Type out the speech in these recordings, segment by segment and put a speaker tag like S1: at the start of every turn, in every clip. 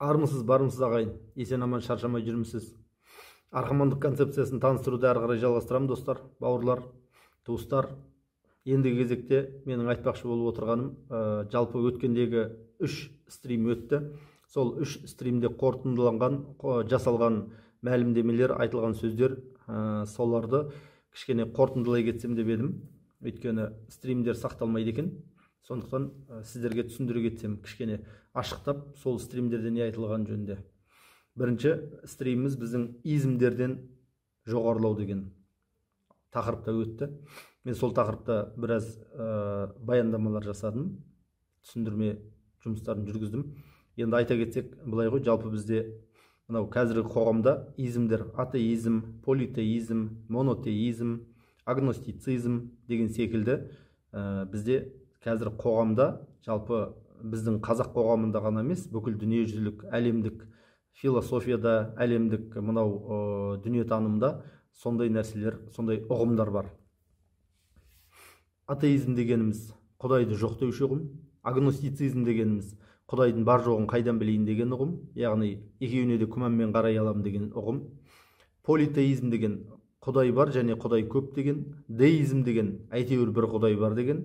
S1: Армысыз, бармысыз ағайын? Есен аман шаршамай жүрмісіз? Арқамандық концепциясын таныстыруды әрі қарай жалғастырамын, достар, бауырлар, туыстар. Ендігі кезекте менің айтпақшы болып отырғаным, жалпы өткендегі 3 стрим өтті. Сол 3 стримде қорытындыланған, жасалған мәлімдемелер, айтылған сөздер, соларды кішкене қорытындылай кетсем деп едім. Өйткені стримдер сақталмайды екен. Сондықтан сіздерге түсіндіре кетсем, кішкене ашықтап, сол стримдерде не айтылған жөнінде. Бірінші стриміміз біздің измдерден жоғарылау деген тақырыпта өтті. Мен сол тақырыпта біраз баяндамалар жасадым, түсіндірме жұмыстарын жүргіздім. Енді айта кетсек, былай ғой, жалпы бізде мынау қазіргі қоғамда измдер, атеизм, политеизм, монотеизм, агностицизм деген секілді бізде қазір қоғамда, жалпы біздің қазақ қоғамында ғана емес, бүкіл дүниежүзілік, әлемдік философияда, әлемдік мынау дүниетанымда сондай нәрселер, сондай ұғымдар бар. Атеизм дегеніміз құдайды жоқ деуші ұғым, агностицизм дегеніміз құдайдың бар жоғын қайдан білейін деген ұғым, яғни екеуіне де күмәнмен қарай аламын деген ұғым. Политеизм деген құдай бар және құдай көп деген, деизм деген әйтеуір бір құдай бар деген,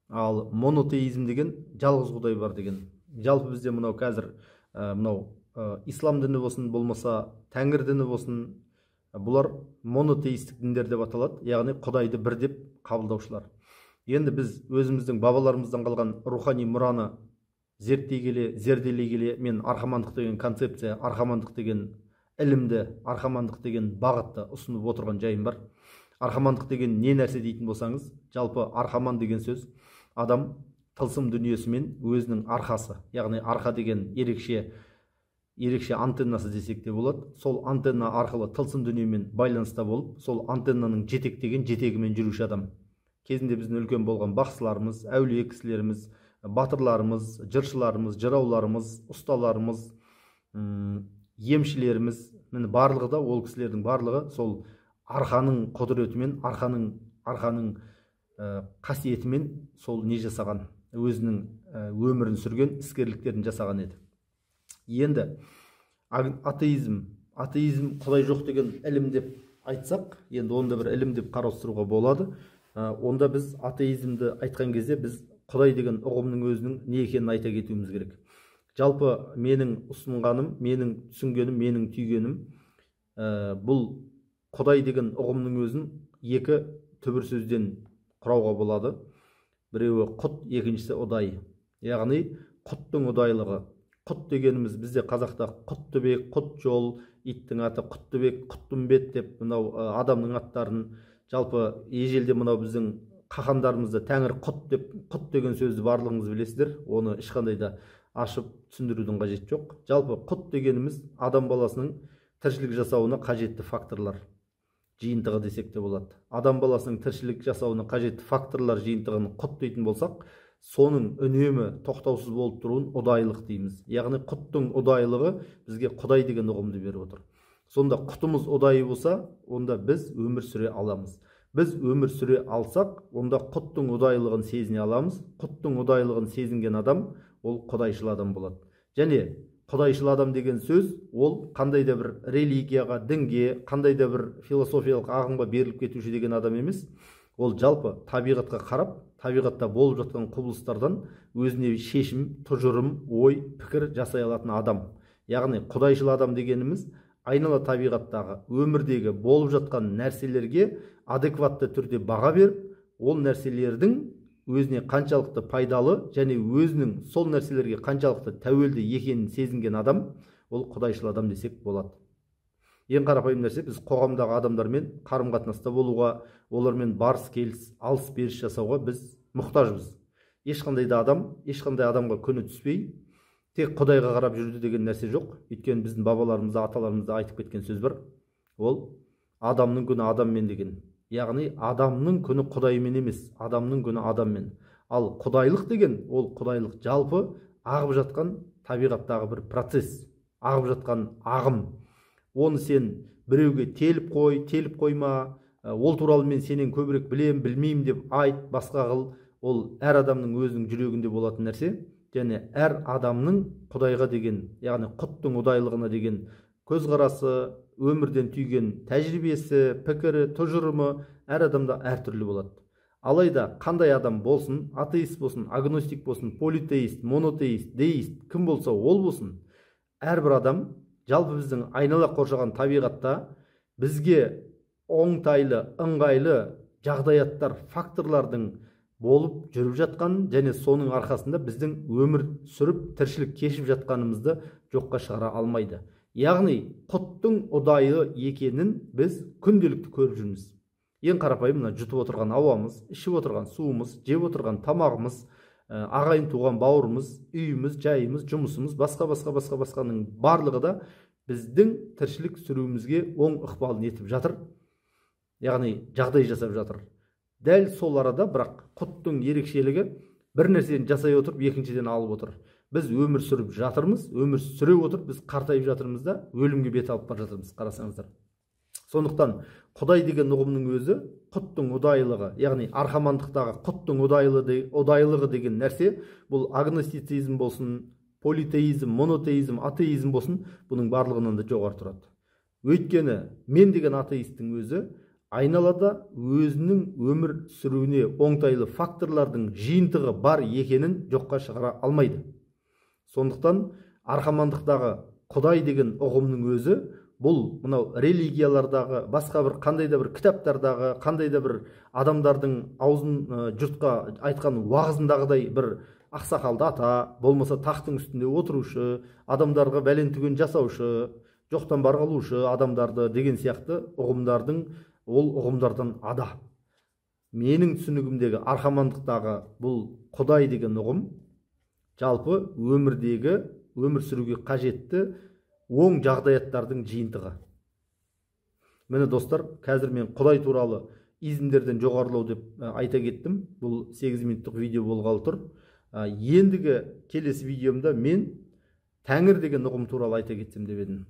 S1: ал монотеизм деген жалғыз құдай бар деген. Жалпы бізде мынау қазір ислам діні болсын, болмаса тәңір діні болсын, бұлар монотеистік діндер деп аталады, яғни құдайды бір деп қабылдаушылар. Енді біз өзіміздің бабаларымыздан қалған рухани мұраны зерттей келе, зерделей келе, мен арқамандық деген концепция, арқамандық деген ілімді, арқамандық деген бағытты ұсынып отырған жайым бар. Арқамандық деген не нәрсе дейтін болсаңыз, жалпы арқаман деген сөз адам тылсым дүниесімен өзінің арқасы, яғни арқа деген ерекше антеннасы десек те болады. Сол антенна арқылы тылсым дүниемен байланыста болып, сол антеннаның жетектеген жетегімен жүруші адам. Кезінде біздің үлкен болған бақсыларымыз, әулие кісілеріміз, батырларымыз, жыршыларымыз, жырауларымыз, ұсталарымыз, емшілеріміз, барлығы да, ол кісілердің барлығы сол арқаның құдіретімен, арқаның қасиетімен сол не жасаған, өзінің өмірін сүрген, іскерліктерін жасаған еді. Енді атеизм құдай жоқ деген ілім деп айтсақ, енді онда бір ілім деп қарастыруға болады. Онда біз атеизмді айтқан кезде біз құдай деген ұғымның өзінің не екенін айта кетуіміз керек. Жалпы менің ұсынғаным, менің түсінгенім, менің түйгенім, бұл құдай деген ұғымның өзін екі түбір сөзден құрауға болады. Біреуі құт, екіншісі ұдай. Яғни құттың ұдайлығы. Құт дегеніміз бізде қазақта құттыбек, құт жол, иттің аты құттыбек, құттымбет деп мынау адамның аттарын, жалпы ежелде мынау біздің қахандарымызда тәңір құт деп, құт деген сөзді барлығыңыз білесіздер, оны ешқандай да ашып түсіндірудің қажеті жоқ. Жалпы құт дегеніміз адам баласының тіршілік жасауына қажетті факторлар жиынтығы десек те болады. Адам баласының тіршілік жасауына қажетті факторлар жиынтығын құт дейтін болсақ, соның үнемі тоқтаусыз болып тұруын ұдайлық дейміз. Яғни құттың ұдайлығы бізге құдай деген ұғымды беріп отыр. Сонда құтымыз ұдайы болса, онда біз өмір сүре аламыз. Біз өмір сүре алсақ, онда құттың ұдайлығын сезіне аламыз. Құттың ұдайлығын сезінген адам, ол құдайшыл адам болады. Және құдайшыл адам деген сөз, ол қандай да бір религияға, дінге, қандай да бір философиялық ағымға беріліп кетуші деген адам емес. Ол жалпы табиғатқа қарап, табиғатта болып жатқан құбылыстардан өзіне шешім, тұжырым, ой, пікір жасай алатын адам. Яғни құдайшыл адам дегеніміз айнала табиғаттағы, өмірдегі болып жатқан нәрселерге адекватты түрде баға беріп, ол нәрселердің өзіне қаншалықты пайдалы және өзінің сол нәрселерге қаншалықты тәуелді екенін сезінген адам, ол құдайшыл адам десек болады. Ең қарапайым нәрсе, біз қоғамдағы адамдармен қарым-қатынаста болуға, олармен барыс келіс, алыс беріс жасауға біз мұқтажбыз. Ешқандай адамға күні түспей, тек құдайға қарап жүрді деген нәрсе жоқ. Өйткені біздің бабаларымыз, аталарымыз айтып кеткен сөз бар. Ол адамның күні адаммен деген. Яғни адамның күні құдаймен емес, адамның күні адаммен. Ал құдайлық деген, ол құдайлық жалпы ағып жатқан табиғаттағы бір процесс, ағып жатқан ағым. Оны сен біреуге теліп қой, теліп қойма, ол туралы мен сенен көбірек білем, білмеймін деп айт, басқа қыл. Ол әр адамның өзінің жүрегінде болатын нәрсе. және әр адамның Құдайға деген, яғни құттың ұдайлығына деген көзқарасы, өмірден түйген тәжірибесі, пікірі, тұжырымы әр адамда әртүрлі болады. Алайда қандай адам болсын, атеист болсын, агностик болсын, политеист, монотеист, деист, кім болса ол болсын, әрбір адам жалпы біздің айнала қоршаған табиғатта бізге оңтайлы, ыңғайлы жағдаяттар, факторлардың болып жүріп жатқан, және соның арқасында біздің өмір сүріп, тіршілік кешіп жатқанымызды жоққа шығара алмайды. Яғни құттың ұдайы екенін біз күнделікті көріп жүрміз. Ең қарапайым мына жұтып отырған ауамыз, ішіп отырған суымыз, жеп отырған тамағымыз, ағайын туған бауырымыз, үйіміз, жайымыз, жұмысымыз, басқаның барлығы да біздің тіршілік сүруімізге оң ықпалын етіп жатыр. Яғни жағдай жасап жатыр. Дәл сол арада бірақ құттың ерекшелігі бір нәрсені жасай отырып, екіншіден алып отыр. Біз өмір сүріп жатырмыз, өмір сүре отырып, біз қартайып жатырмыз да өлімге бет алып бара жатырмыз, қарасаңыздар. Сондықтан Құдай деген ұғымның өзі құттың ұдайлығы, яғни архамандықтағы құттың ұдайлығы деген нәрсе, бұл агностицизм болсын, политеизм, монотеизм, атеизм болсын, бұның барлығынан да жоғары тұрады. Өйткені мен деген атеистің өзі айналада өзінің өмір сүруіне оңтайлы факторлардың жиынтығы бар екенін жоққа шығара алмайды. Сондықтан архамандықтағы Құдай деген ұғымның өзі бұл мынау религиялардағы, басқа бір қандай да бір кітаптардағы, қандай да бір адамдардың аузын жұртқа айтқан уағызындағыдай бір ақсақалды ата, болмаса тақтың үстінде отырушы, адамдарға бәлен түген жасаушы, жоқтан бар қылушы адамдарды деген сияқты ұғымдардың, ол ұғымдардан ада. Менің түсінігімдегі архамандықтағы бұл Құдай деген ұғым жалпы өмірдегі, өмір сүруге қажетті оң жағдаяттардың жиынтығы. Міне достар, қазір мен Құдай туралы измдерден жоғарылау деп айта кеттім. Бұл 8 минуттық видео болғалы тұр. Ендігі келесі видеомда мен Тәңір деген ұғым туралы айта кетсем деп едім.